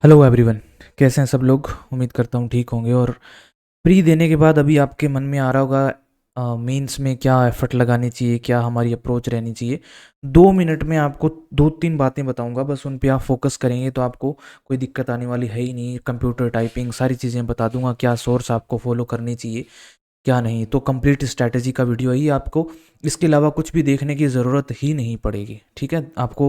Hello everyone. कैसे हैं सब लोग? उम्मीद करता हूँ ठीक होंगे। और प्री देने के बाद अभी आपके मन में आ रहा होगा मेंस में क्या एफर्ट लगानी चाहिए, क्या हमारी अप्रोच रहनी चाहिए। 2 मिनट में आपको दो तीन बातें बताऊंगा, बस उन पे आप फोकस करेंगे तो आपको कोई दिक्कत आने वाली है ही नहीं। कंप्यूटर टाइपिंग सारी चीज़ें बता दूंगा, क्या सोर्स आपको फॉलो करनी चाहिए क्या नहीं। तो कंप्लीट स्ट्रैटेजी का वीडियो है ये, आपको इसके अलावा कुछ भी देखने की ज़रूरत ही नहीं पड़ेगी। ठीक है, आपको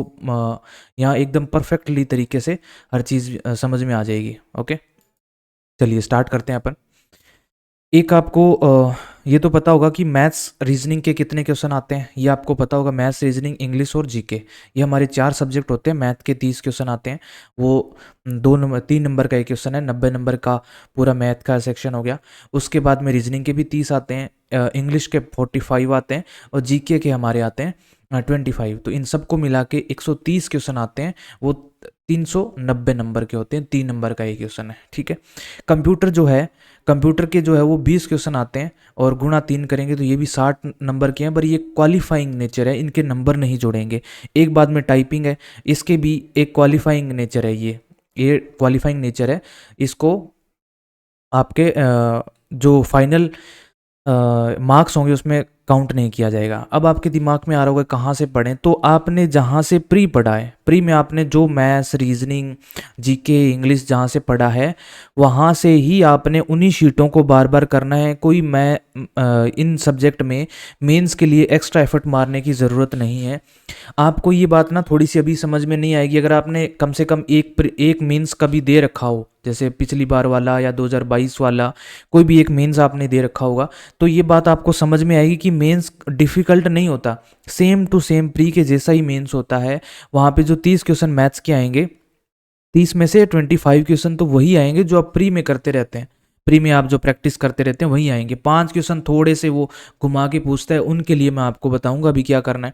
यहाँ एकदम परफेक्टली तरीके से हर चीज़ समझ में आ जाएगी। ओके, चलिए स्टार्ट करते हैं अपन। एक आपको ये तो पता होगा कि मैथ्स रीजनिंग के कितने क्वेश्चन आते हैं, ये आपको पता होगा। मैथ्स, रीजनिंग, इंग्लिश और जीके, ये हमारे 4 सब्जेक्ट होते हैं। मैथ के 30 क्वेश्चन आते हैं। वो 3 नंबर का एक क्वेश्चन है, 90 नंबर का पूरा मैथ का सेक्शन हो गया। उसके बाद में रीजनिंग के भी 30 आते हैं, इंग्लिश के 45 आते हैं और जीके के हमारे आते हैं 25। तो इन सबको मिला के 130 क्वेश्चन आते हैं। वो 390 नंबर के होते हैं। 3 नंबर का एक क्वेश्चन है। ठीक है, कंप्यूटर जो है, कंप्यूटर के जो है वो 20 क्वेश्चन आते हैं और गुणा 3 करेंगे तो ये भी 60 नंबर के हैं। पर ये क्वालिफाइंग नेचर है, इनके नंबर नहीं जोड़ेंगे। एक बाद में टाइपिंग है, इसके भी एक क्वालिफाइंग नेचर है। ये क्वालिफाइंग नेचर है। इसको आपके जो फाइनल मार्क्स होंगे उसमें काउंट नहीं किया जाएगा। अब आपके दिमाग में आ रहा होगा कहाँ से पढ़ें, तो आपने जहाँ से प्री पढ़ा है, प्री में आपने जो मैथ्स, रीजनिंग, जीके, इंग्लिश जहाँ से पढ़ा है वहाँ से ही आपने उन्हीं शीटों को बार बार करना है। कोई मैं इन सब्जेक्ट में मेंस के लिए एक्स्ट्रा एफर्ट मारने की ज़रूरत नहीं है। आपको ये बात ना थोड़ी सी अभी समझ में नहीं आएगी अगर आपने कम से कम एक मेंस कभी दे रखा हो, जैसे पिछली बार वाला या 2022 वाला कोई भी एक मेंस आपने दे रखा होगा। तो ये बात आपको समझ में आएगी कि मेंस डिफ़िकल्ट नहीं होता, सेम टू सेम प्री के जैसा ही मेंस होता है। वहाँ पे जो 30 क्वेश्चन मैथ्स के आएंगे, 30 में से 25 क्वेश्चन तो वही आएंगे जो आप प्री में करते रहते हैं। प्री में आप जो प्रैक्टिस करते रहते हैं वही आएंगे। 5 क्वेश्चन थोड़े से वो घुमा के पूछता है, उनके लिए मैं आपको बताऊंगा अभी क्या करना है।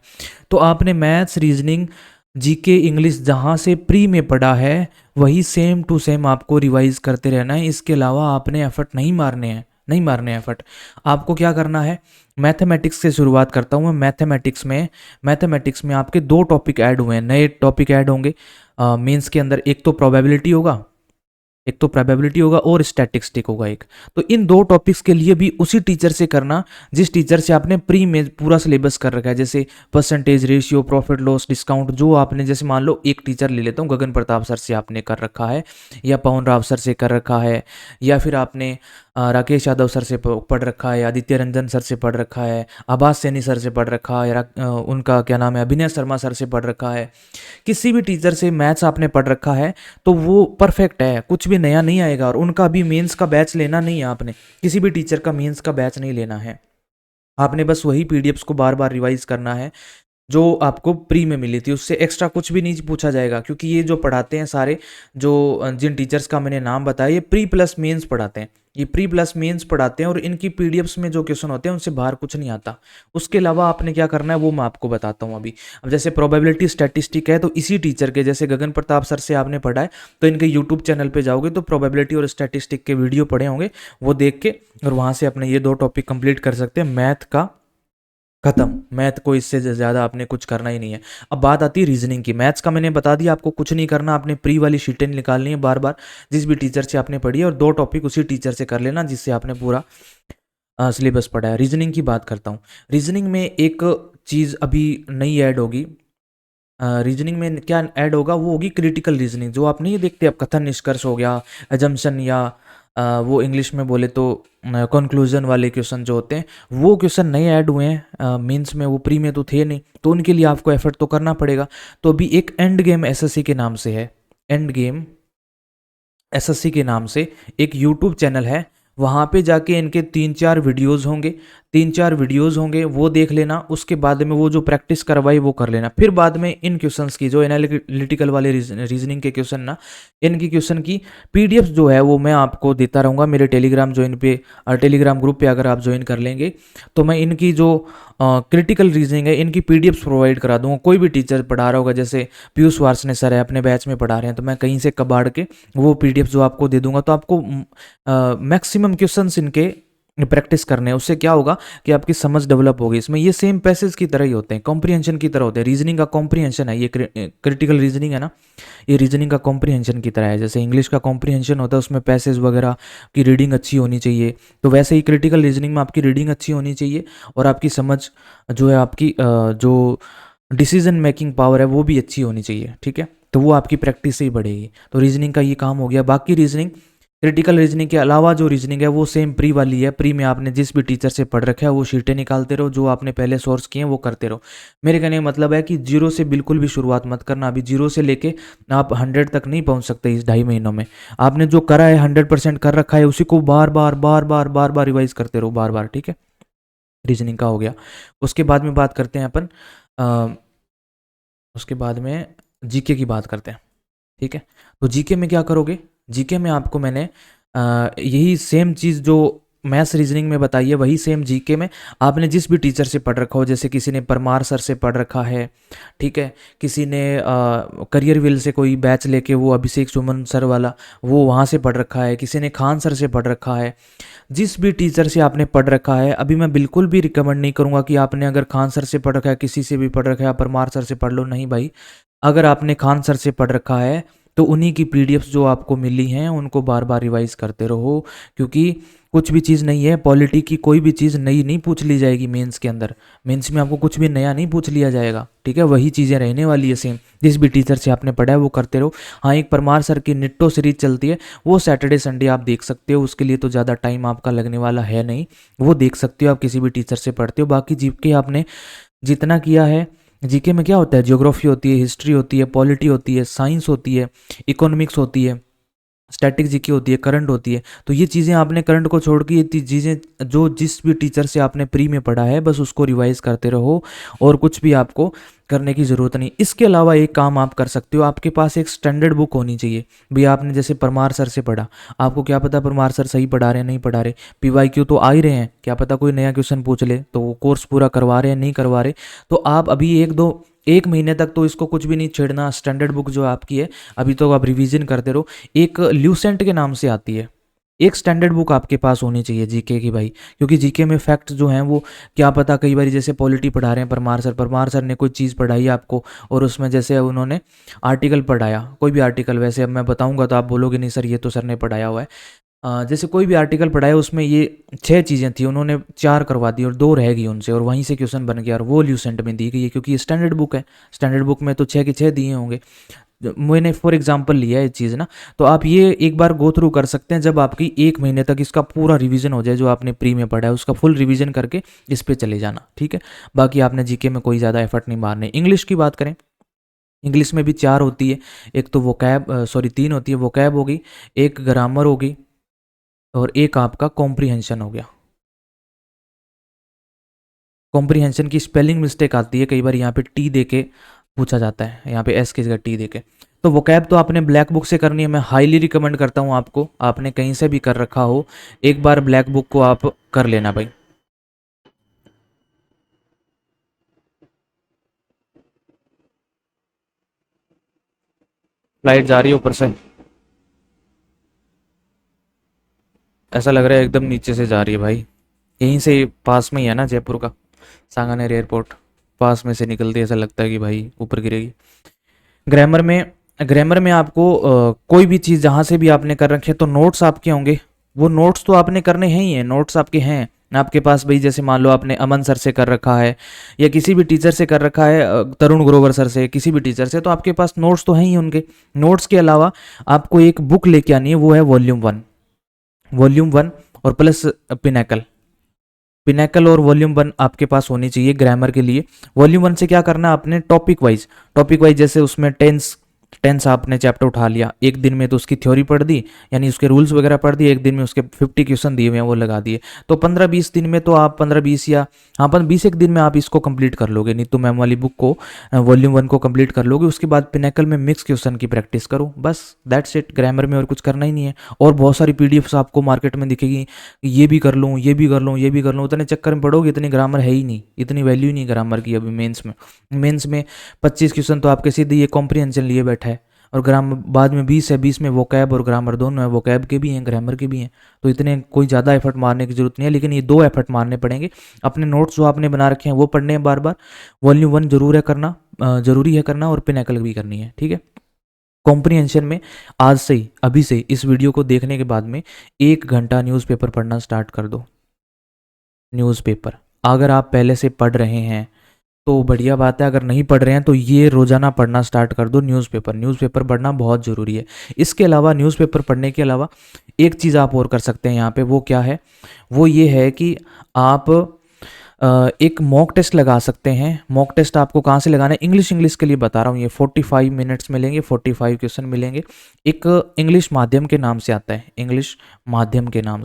तो आपने मैथ्स, रीजनिंग, जीके, इंग्लिश जहाँ से प्री में पढ़ा है वही सेम टू सेम आपको रिवाइज करते रहना है। इसके अलावा आपने एफर्ट नहीं मारने हैं, नहीं मारने एफर्ट। आपको क्या करना है, मैथमेटिक्स से शुरुआत करता हूँ मैं। मैथमेटिक्स में आपके 2 टॉपिक ऐड हुए हैं, नए टॉपिक ऐड होंगे मेंस के अंदर। एक तो प्रोबेबिलिटी होगा और स्टैटिस्टिक होगा एक। तो इन 2 टॉपिक्स के लिए भी उसी टीचर से करना जिस टीचर से आपने प्री में पूरा सिलेबस कर रखा है। जैसे percentage, ratio, profit loss, discount, जो आपने, जैसे मान लो एक टीचर ले लेता हूँ, गगन प्रताप सर से आपने कर रखा है, या पवन राव सर से कर रखा है, या फिर आपने राकेश यादव सर से पढ़ रखा है, आदित्य रंजन सर से पढ़ रखा है, आभास सैनी सर से पढ़ रखा है, उनका क्या नाम है, अभिनय शर्मा सर से पढ़ रखा है। किसी भी टीचर से मैथ्स आपने पढ़ रखा है तो वो परफेक्ट है, कुछ भी नया नहीं आएगा। और उनका भी मेंस का बैच लेना नहीं है, आपने किसी भी टीचर का मेंस का बैच नहीं लेना है। आपने बस वही पीडीएफ्स को बार बार रिवाइज करना है जो आपको प्री में मिली थी, उससे एक्स्ट्रा कुछ भी नहीं पूछा जाएगा। क्योंकि ये जो पढ़ाते हैं सारे, जो जिन टीचर्स का मैंने नाम बताया, ये प्री प्लस मेंस पढ़ाते हैं। ये प्री प्लस मेंस पढ़ाते हैं और इनकी पीडीएफ्स में जो क्वेश्चन होते हैं उनसे बाहर कुछ नहीं आता। उसके अलावा आपने क्या करना है वो मैं आपको बताता हूँ अभी। अब जैसे प्रोबेबिलिटी स्टैटिस्टिक है तो इसी टीचर के, जैसे गगन प्रताप सर से आपने पढ़ा है तो इनके यूट्यूब चैनल पर जाओगे तो प्रोबेबिलिटी और स्टैटिस्टिक के वीडियो पड़े होंगे, वो देख के और वहाँ से अपने ये 2 टॉपिक कंप्लीट कर सकते हैं। मैथ का खत्म, मैथ को इससे ज़्यादा आपने कुछ करना ही नहीं है। अब बात आती है रीजनिंग की। मैथ्स का मैंने बता दिया, आपको कुछ नहीं करना, आपने प्री वाली शीटें निकालनी है बार बार जिस भी टीचर से आपने पढ़ी है, और 2 टॉपिक उसी टीचर से कर लेना जिससे आपने पूरा सिलेबस पढ़ा है। रीजनिंग की बात करता हूँ। रीजनिंग में एक चीज़ अभी नई ऐड होगी। रीजनिंग में क्या ऐड होगा, वो होगी क्रिटिकल रीजनिंग। जो आप नहीं देखते, अब कथन निष्कर्ष हो गया, एजम्पशन, या वो इंग्लिश में बोले तो कंक्लूजन वाले क्वेश्चन जो होते हैं, वो क्वेश्चन नए ऐड हुए हैं मेंस में, वो प्री में तो थे नहीं। तो उनके लिए आपको एफर्ट तो करना पड़ेगा। तो अभी एक एंड गेम एसएससी के नाम से है, एंड गेम एसएससी के नाम से एक यूट्यूब चैनल है। वहाँ पे जाके इनके 3-4 वीडियोज़ होंगे, वो देख लेना। उसके बाद में वो जो प्रैक्टिस करवाई वो कर लेना। फिर बाद में इन क्वेश्चंस की, जो एनालिटिकल वाले रीजनिंग के क्वेश्चन ना, इनकी क्वेश्चन की पीडीएफ जो है वो मैं आपको देता रहूँगा मेरे टेलीग्राम ज्वाइन पे, टेलीग्राम ग्रुप पे अगर आप ज्वाइन कर लेंगे तो मैं इनकी जो क्रिटिकल रीजनिंग है इनकी पीडीएफ्स प्रोवाइड करा दूँगा। कोई भी टीचर पढ़ा रहा होगा, जैसे पीयूष वार्ष्णेय सर है अपने बैच में पढ़ा रहे हैं, तो मैं कहीं से कबाड़ के वो पीडीएफ जो आपको दे दूंगा। तो आपको मैक्सिमम क्वेश्चंस इनके प्रैक्टिस करने, उससे क्या होगा कि आपकी समझ डेवलप होगी। इसमें ये सेम पैसेज की तरह ही होते हैं, कॉम्प्रिहेंशन की तरह होते हैं। रीजनिंग का कॉम्प्रिहेंशन है, ये क्रिटिकल रीजनिंग है ना, ये रीजनिंग का कॉम्प्रिहेंशन की तरह है। जैसे इंग्लिश का कॉम्प्रिहेंशन होता है, उसमें पैसेज वगैरह की रीडिंग अच्छी होनी चाहिए, तो वैसे ही क्रिटिकल रीजनिंग में आपकी रीडिंग अच्छी होनी चाहिए और आपकी समझ जो है, आपकी जो डिसीजन मेकिंग पावर है वो भी अच्छी होनी चाहिए, ठीक है। तो वो आपकी प्रैक्टिस से ही बढ़ेगी। तो रीजनिंग का ये काम हो गया। बाकी रीजनिंग, क्रिटिकल रीजनिंग के अलावा जो रीजनिंग है वो सेम प्री वाली है। प्री में आपने जिस भी टीचर से पढ़ रखा है वो शीटें निकालते रहो, जो आपने पहले सोर्स किए हैं वो करते रहो। मेरे कहने का मतलब है कि जीरो से बिल्कुल भी शुरुआत मत करना। अभी जीरो से लेके आप 100 तक नहीं पहुंच सकते इस 2.5 महीनों में। आपने जो करा है 100% कर रखा है, उसी को बार बार बार बार बार बार रिवाइज करते रहो, बार बार, ठीक है। रीजनिंग का हो गया। उसके बाद में बात करते हैं अपन, उसके बाद में जीके की बात करते हैं, ठीक है। तो जीके में क्या करोगे, जीके में आपको मैंने यही सेम चीज़ जो मैथ्स रीजनिंग में बताई है, वही सेम जीके में आपने जिस भी टीचर से पढ़ रखा हो, जैसे किसी ने परमार सर से पढ़ रखा है, ठीक है, किसी ने करियर विल से कोई बैच लेके वो अभिषेक सुमन सर वाला वो वहाँ से पढ़ रखा है, किसी ने खान सर से पढ़ रखा है, जिस भी टीचर से आपने पढ़ रखा है। अभी मैं बिल्कुल भी रिकमेंड नहीं करूँगा कि आपने अगर खान सर से पढ़ रखा है, किसी से भी पढ़ रखा है, परमार सर से पढ़ लो, नहीं भाई। अगर आपने खान सर से पढ़ रखा है तो उन्हीं की पीडीएफ्स जो आपको मिली हैं उनको बार बार रिवाइज करते रहो, क्योंकि कुछ भी चीज़ नहीं है, पॉलिटी की कोई भी चीज़ नई नहीं पूछ ली जाएगी मेंस के अंदर। मेंस में आपको कुछ भी नया नहीं पूछ लिया जाएगा, ठीक है। वही चीज़ें रहने वाली है सेम, जिस भी टीचर से आपने पढ़ा है वो करते रहो। हाँ, एक परमार सर की निट्टो सीरीज चलती है, वो सैटरडे संडे आप देख सकते हो, उसके लिए तो ज़्यादा टाइम आपका लगने वाला है नहीं, वो देख सकते हो आप किसी भी टीचर से पढ़ते हो। बाकी जीके आपने जितना किया है, जीके में क्या होता है, ज्योग्राफी होती है, हिस्ट्री होती है, पॉलिटी होती है, साइंस होती है, इकोनॉमिक्स होती है, स्टैटिक जीके होती है, करंट होती है। तो ये चीज़ें आपने करंट को छोड़ के, ये चीज़ें जो जिस भी टीचर से आपने प्री में पढ़ा है बस उसको रिवाइज करते रहो, और कुछ भी आपको करने की ज़रूरत नहीं। इसके अलावा एक काम आप कर सकते हो, आपके पास एक स्टैंडर्ड बुक होनी चाहिए। भाई आपने जैसे परमार सर से पढ़ा, आपको क्या पता परमार सर सही पढ़ा रहे हैं नहीं पढ़ा रहे, पीवाईक्यू तो आ ही रहे हैं, क्या पता कोई नया क्वेश्चन पूछ ले, तो वो कोर्स पूरा करवा रहे हैं नहीं करवा रहे। तो आप अभी 1 महीने तक तो इसको कुछ भी नहीं छेड़ना। स्टैंडर्ड बुक जो आपकी है अभी तो आप रिवीजन करते रहो। एक ल्यूसेंट के नाम से आती है, एक स्टैंडर्ड बुक आपके पास होनी चाहिए जीके की भाई, क्योंकि जीके में फैक्ट जो हैं वो क्या पता, कई बार जैसे पॉलिटी पढ़ा रहे हैं परमार सर ने कोई चीज़ पढ़ाई आपको, और उसमें जैसे उन्होंने आर्टिकल पढ़ाया, कोई भी आर्टिकल, वैसे अब मैं बताऊंगा तो आप बोलोगे नहीं सर ये तो सर ने पढ़ाया हुआ है। जैसे कोई भी आर्टिकल पढ़ाया, उसमें ये 6 चीज़ें थी, उन्होंने 4 करवा दी और 2 रह गई उनसे, और वहीं से क्वेश्चन बन गया, और वो ल्यूसेंट में दी गई है, क्योंकि ये स्टैंडर्ड बुक है। स्टैंडर्ड बुक में तो 6 के 6 दिए होंगे। मैंने फॉर एग्जांपल लिया है ये चीज़ ना, तो आप ये एक बार गो थ्रू कर सकते हैं, जब आपकी 1 महीने तक इसका पूरा रिवीजन हो जाए, जो आपने प्री में पढ़ा है उसका फुल रिवीजन करके इस पे चले जाना, ठीक है। बाकी आपने जीके में कोई ज़्यादा एफर्ट नहीं मारने। इंग्लिश की बात करें, इंग्लिश में भी 4 होती है, एक तो वोकैब, सॉरी 3 होती है, वोकैब होगी, एक ग्रामर होगी, और एक आपका कॉम्प्रीहेंशन हो गया। कॉम्प्रीहेंशन की स्पेलिंग मिस्टेक आती है कई बार, यहाँ पे टी दे के पूछा जाता है, यहाँ पे एस की जगह टी दे के। तो वोकैब तो आपने ब्लैक बुक से करनी है, मैं हाईली रिकमेंड करता हूँ आपको, आपने कहीं से भी कर रखा हो एक बार ब्लैक बुक को आप कर लेना भाई। फ्लाइट जा रही है ऊपर से, ऐसा लग रहा है एकदम नीचे से जा रही है भाई। यहीं से पास में ही है ना जयपुर का सांगानेर एयरपोर्ट, पास में से निकलती है, ऐसा लगता है कि भाई ऊपर गिरेगी। ग्रामर में, ग्रामर में आपको कोई भी चीज़ जहाँ से भी आपने कर रखे हैं तो नोट्स आपके होंगे, वो नोट्स तो आपने करने हैं ही हैं, नोट्स आपके हैं आपके पास भाई। जैसे मान लो आपने अमन सर से कर रखा है, या किसी भी टीचर से कर रखा है, तरुण ग्रोवर सर से, किसी भी टीचर से, तो आपके पास नोट्स तो हैं ही उनके। नोट्स के अलावा आपको एक बुक लेके आनी है, वो है वॉल्यूम 1, वॉल्यूम 1 और प्लस पिनैकल। पिनैकल और वॉल्यूम 1 आपके पास होनी चाहिए ग्रामर के लिए। वॉल्यूम 1 से क्या करना है आपने, टॉपिक वाइज जैसे उसमें टेंस आपने चैप्टर उठा लिया, एक दिन में तो उसकी थ्योरी पढ़ दी, यानी उसके रूल्स वगैरह पढ़ दिए, एक दिन में उसके 50 क्वेश्चन दिए हुए हैं वो लगा दिए, तो 15-20 दिन में तो आप 15-20 या हाँ 20 एक दिन में आप इसको कंप्लीट कर लोगे। नीतू मैम वाली बुक को, वॉल्यूम 1 को कंप्लीट कर लोगे। उसके बाद पिनैकल में मिक्स क्वेश्चन की प्रैक्टिस करो, बस दैट्स इट। ग्रामर में और कुछ करना ही नहीं है। और बहुत सारी पीडीएफ्स आपको मार्केट में दिखेगी, ये भी कर लूँ, ये भी कर लूँ, ये भी कर लूँ, उतने चक्कर में पढ़ोगे, इतनी ग्रामर है ही नहीं, इतनी वैल्यू ही नहीं ग्रामर की अभी मेंस में। 25 क्वेश्चन तो आपके सीधे ये कॉम्प्रिहेंशन लिए बैठा है, और ग्राम बाद में 20 है, 20 में वोकैब और ग्रामर दोनों है, वोकैब के भी हैं ग्रामर के भी हैं, तो इतने कोई ज़्यादा एफर्ट मारने की ज़रूरत नहीं है, लेकिन ये 2 एफर्ट मारने पड़ेंगे। अपने नोट्स जो आपने बना रखे हैं वो पढ़ने हैं बार बार, वॉल्यूम 1 जरूर है करना, ज़रूरी है करना, और पिनैकल भी करनी है, ठीक है। कॉम्प्रिहेंशन में आज से ही, अभी से इस वीडियो को देखने के बाद में 1 घंटा न्यूज़पेपर पढ़ना स्टार्ट कर दो। न्यूज़पेपर अगर आप पहले से पढ़ रहे हैं तो बढ़िया बात है, अगर नहीं पढ़ रहे हैं तो ये रोज़ाना पढ़ना स्टार्ट कर दो। न्यूज़पेपर पढ़ना बहुत ज़रूरी है। इसके अलावा न्यूज़पेपर पढ़ने के अलावा एक चीज़ आप और कर सकते हैं यहाँ पे, वो क्या है, वो ये है कि आप एक मॉक टेस्ट लगा सकते हैं। मॉक टेस्ट आपको कहाँ से लगाना है, इंग्लिश के लिए बता रहा हूँ, ये 45 मिनट्स मिलेंगे, 45 क्वेश्चन मिलेंगे। एक इंग्लिश माध्यम के नाम से आता है, इंग्लिश माध्यम के नाम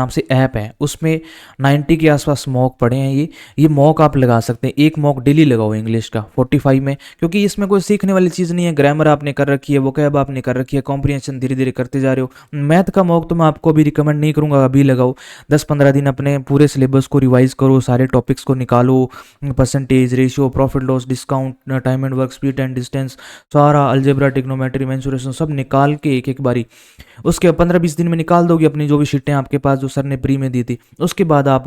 से ऐप है, उसमें 90 के आसपास मॉक पड़े हैं। ये मॉक आप लगा सकते हैं, एक मॉक डेली लगाओ इंग्लिश का 45 में, क्योंकि इसमें कोई सीखने वाली चीज़ नहीं है। ग्रामर आपने कर रखी है, वोकैब आपने कर रखी है, कॉम्प्रिहेंशन धीरे धीरे करते जा रहे हो। मैथ का मॉक तो मैं आपको अभी रिकमेंड नहीं करूँगा, अभी लगाओ। 10-15 दिन अपने पूरे सिलेबस को रिवाइज करो, सारे टॉपिक्स को निकालो, percentage, ratio, profit loss, discount, time and work, speed and distance, सारा अलजेब्रा, ट्रिग्नोमेट्री, मेंसुरेशन सब निकाल के एक एक बारी उसके 15-20 दिन में निकाल दोगे अपनी जो भी शीटें आपके पास जो सर ने प्री में दी थी। उसके बाद आप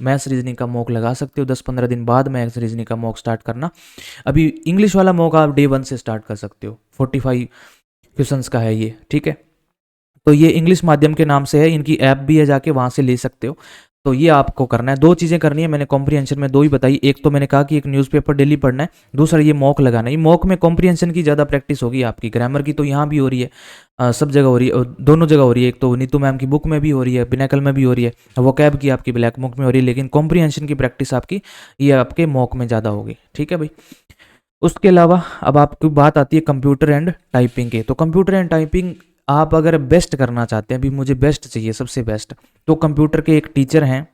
मैथ्स रीजनिंग का मॉक लगा सकते हो। 10-15 दिन बाद मैथ्स रीजनिंग का मॉक स्टार्ट करना। अभी इंग्लिश वाला मॉक आप डे 1 से स्टार्ट कर सकते हो, 45 क्वेश्चंस का है ये, ठीक है। तो ये इंग्लिश माध्यम के नाम से है, इनकी ऐप भी है, जाके वहाँ से ले सकते हो। तो ये आपको करना है, 2 चीज़ें करनी है। मैंने कॉम्प्रिहेंशन में 2 ही बताई, एक तो मैंने कहा कि एक न्यूज़पेपर डेली पढ़ना है, दूसरा ये मॉक लगाना है। ये मॉक में कॉम्प्रिहेंशन की ज़्यादा प्रैक्टिस होगी आपकी, ग्रामर की तो यहाँ भी हो रही है, सब जगह हो रही है, दोनों जगह हो रही है। एक तो नीतू मैम की बुक में भी हो रही है, पिनैकल में भी हो रही है, वोकैब की आपकी ब्लैक बुक में हो रही है, लेकिन कॉम्प्रिहेंशन की प्रैक्टिस आपकी ये आपके मॉक में ज़्यादा होगी, ठीक है भाई। उसके अलावा अब आपकी बात आती है कंप्यूटर एंड टाइपिंग के। तो कंप्यूटर एंड टाइपिंग आप अगर बेस्ट करना चाहते हैं, अभी मुझे बेस्ट चाहिए, सबसे बेस्ट, तो कंप्यूटर के एक टीचर हैं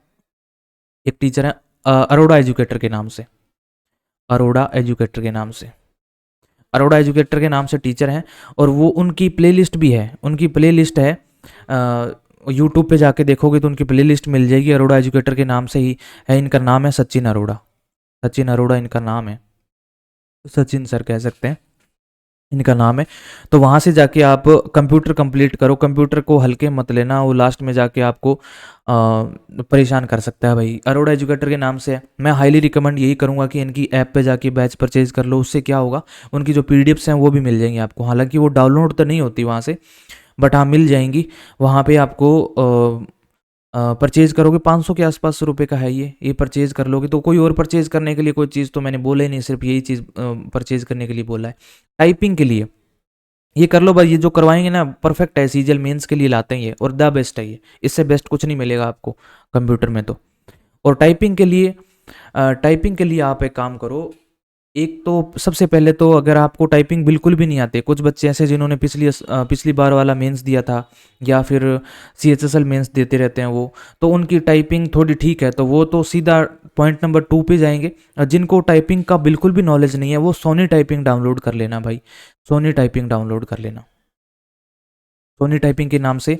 अरोड़ा एजुकेटर के नाम से, अरोड़ा एजुकेटर के नाम से, अरोड़ा एजुकेटर के नाम से टीचर हैं। और वो उनकी प्लेलिस्ट भी है, उनकी प्लेलिस्ट है, यूट्यूब पे जाके देखोगे तो उनकी प्लेलिस्ट मिल जाएगी, अरोड़ा एजुकेटर के नाम से ही है। इनका नाम है सचिन अरोड़ा, सचिन अरोड़ा इनका नाम है, सचिन सर कह सकते हैं इनका नाम है। तो वहाँ से जाके आप कंप्यूटर कंप्लीट करो, कंप्यूटर को हल्के मत लेना, वो लास्ट में जाके आपको परेशान कर सकता है भाई। अरोड़ा एजुकेटर के नाम से है, मैं हाईली रिकमेंड यही करूँगा कि इनकी ऐप पे जाके बैच परचेज कर लो। उससे क्या होगा, उनकी जो पीडीएफ्स हैं वो भी मिल जाएंगी आपको, हालांकि वो डाउनलोड तो नहीं होती वहाँ से, बट हाँ मिल जाएंगी। वहाँ पे आपको परचेज करोगे 500 के आसपास रुपए का है ये परचेज कर लोगे। तो कोई और परचेज करने के लिए कोई चीज़ तो मैंने बोला ही नहीं, सिर्फ यही चीज़ परचेज करने के लिए बोला है। टाइपिंग के लिए ये कर लो भाई, ये जो करवाएंगे ना परफेक्ट है, सीजीएल मेंस के लिए लाते हैं ये, और द बेस्ट है ये, इससे बेस्ट कुछ नहीं मिलेगा आपको कंप्यूटर में तो। और टाइपिंग के लिए आप एक काम करो, एक तो सबसे पहले तो अगर आपको टाइपिंग बिल्कुल भी नहीं आते, कुछ बच्चे ऐसे जिन्होंने पिछली बार वाला मेंस दिया था या फिर सीएचएसएल मेंस देते रहते हैं वो, तो उनकी टाइपिंग थोड़ी ठीक है, तो वो तो सीधा पॉइंट नंबर 2 पे जाएंगे। और जिनको टाइपिंग का बिल्कुल भी नॉलेज नहीं है वो सोनी टाइपिंग डाउनलोड कर लेना भाई, सोनी टाइपिंग डाउनलोड कर लेना। सोनी टाइपिंग के नाम से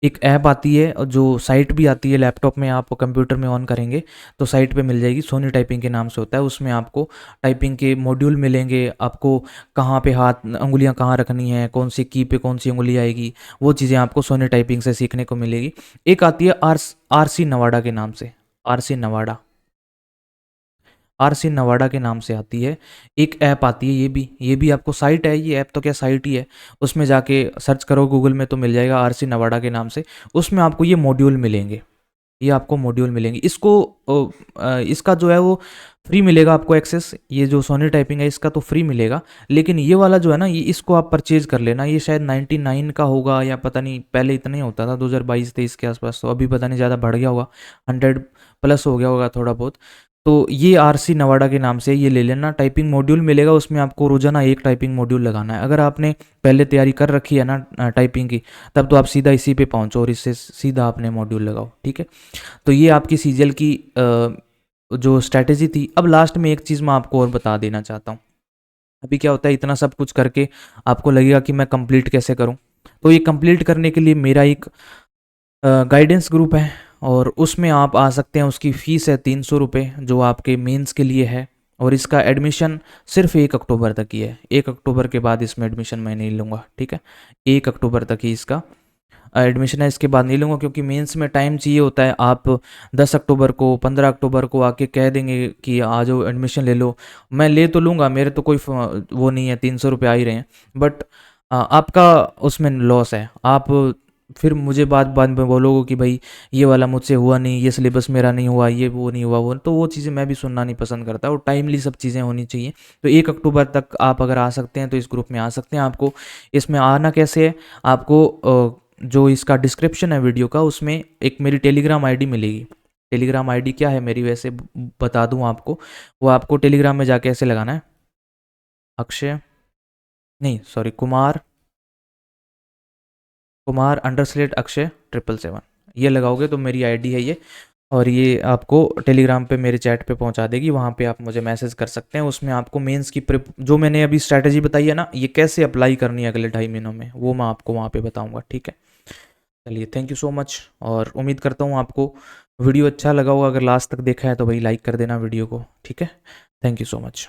एक ऐप आती है, और जो साइट भी आती है लैपटॉप में, आप कंप्यूटर में ऑन करेंगे तो साइट पे मिल जाएगी, सोनी टाइपिंग के नाम से होता है। उसमें आपको टाइपिंग के मॉड्यूल मिलेंगे, आपको कहाँ पे हाथ उंगलियां कहाँ रखनी है, कौन सी की पे कौन सी उंगली आएगी, वो चीज़ें आपको सोनी टाइपिंग से सीखने को मिलेगी। एक आती है आरसी नवाडा के नाम से, आरसी नवाडा, आरसी नवाडा के नाम से आती है। एक ऐप आती है, ये भी आपको साइट है, ये ऐप तो क्या साइट ही है, उसमें जाके सर्च करो गूगल में तो मिल जाएगा आरसी नवाडा के नाम से। उसमें आपको ये मॉड्यूल मिलेंगे, ये आपको मॉड्यूल मिलेंगे। इसका जो है वो फ्री मिलेगा आपको एक्सेस, ये जो सोनी टाइपिंग है इसका तो फ्री मिलेगा, लेकिन ये वाला जो है ना, ये इसको आप परचेज कर लेना। ये शायद 99 का होगा, या पता नहीं, पहले इतना ही होता था 2022-23 के आसपास, तो अभी पता नहीं ज़्यादा बढ़ गया होगा, 100 प्लस हो गया होगा थोड़ा बहुत। तो ये आरसी नवाडा के नाम से ये ले लेना, टाइपिंग मॉड्यूल मिलेगा, उसमें आपको रोजाना एक टाइपिंग मॉड्यूल लगाना है। अगर आपने पहले तैयारी कर रखी है ना टाइपिंग की, तब तो आप सीधा इसी पे पहुंचो और इससे सीधा आपने मॉड्यूल लगाओ, ठीक है। तो ये आपकी सीजीएल की जो स्ट्रैटेजी थी। अब लास्ट में एक चीज़ मैं आपको और बता देना चाहता हूँ। अभी क्या होता है, इतना सब कुछ करके आपको लगेगा कि मैं कंप्लीट कैसे करूँ, तो ये कंप्लीट करने के लिए मेरा एक गाइडेंस ग्रुप है, और उसमें आप आ सकते हैं। उसकी फ़ीस है 300 रुपये, जो आपके मेंस के लिए है, और इसका एडमिशन सिर्फ 1 अक्टूबर तक ही है। 1 अक्टूबर के बाद इसमें एडमिशन मैं नहीं लूँगा, ठीक है। 1 अक्टूबर तक ही इसका एडमिशन है, इसके बाद नहीं लूँगा क्योंकि मेंस में टाइम चाहिए होता है। आप 10 अक्टूबर को 15 अक्टूबर को आके कह देंगे कि आ जाओ एडमिशन ले लो, मैं ले तो लूँगा, मेरे तो कोई वो नहीं है, 300 रुपये आ ही रहे हैं, बट आपका उसमें लॉस है। आप फिर मुझे बाद बाद में बोलोगे कि भाई ये वाला मुझसे हुआ नहीं, ये सिलेबस मेरा नहीं हुआ, ये वो नहीं हुआ, वो तो वो चीज़ें मैं भी सुनना नहीं पसंद करता, और टाइमली सब चीज़ें होनी चाहिए। तो 1 अक्टूबर तक आप अगर आ सकते हैं तो इस ग्रुप में आ सकते हैं। आपको इसमें आना कैसे है, आपको जो इसका डिस्क्रिप्शन है वीडियो का, उसमें एक मेरी टेलीग्राम आईडी मिलेगी। टेलीग्राम आईडी क्या है मेरी, वैसे बता दूं आपको, वो आपको टेलीग्राम में जाके ऐसे लगाना है, अक्षय, नहीं सॉरी, कुमार, कुमार अंडरस्लेट अक्षय 777, ये लगाओगे तो मेरी आईडी है ये, और ये आपको टेलीग्राम पे मेरे चैट पे पहुंचा देगी। वहाँ पे आप मुझे मैसेज कर सकते हैं। उसमें आपको मेंस की प्रिप जो मैंने अभी स्ट्रैटेजी बताई है ना, ये कैसे अप्लाई करनी है अगले 2.5 महीनों में, वो मैं आपको वहाँ पे बताऊँगा, ठीक है। चलिए, थैंक यू सो मच, और उम्मीद करता हूँ आपको वीडियो अच्छा लगा होगा। अगर लास्ट तक देखा है तो भाई लाइक कर देना वीडियो को, ठीक है। Thank you so much.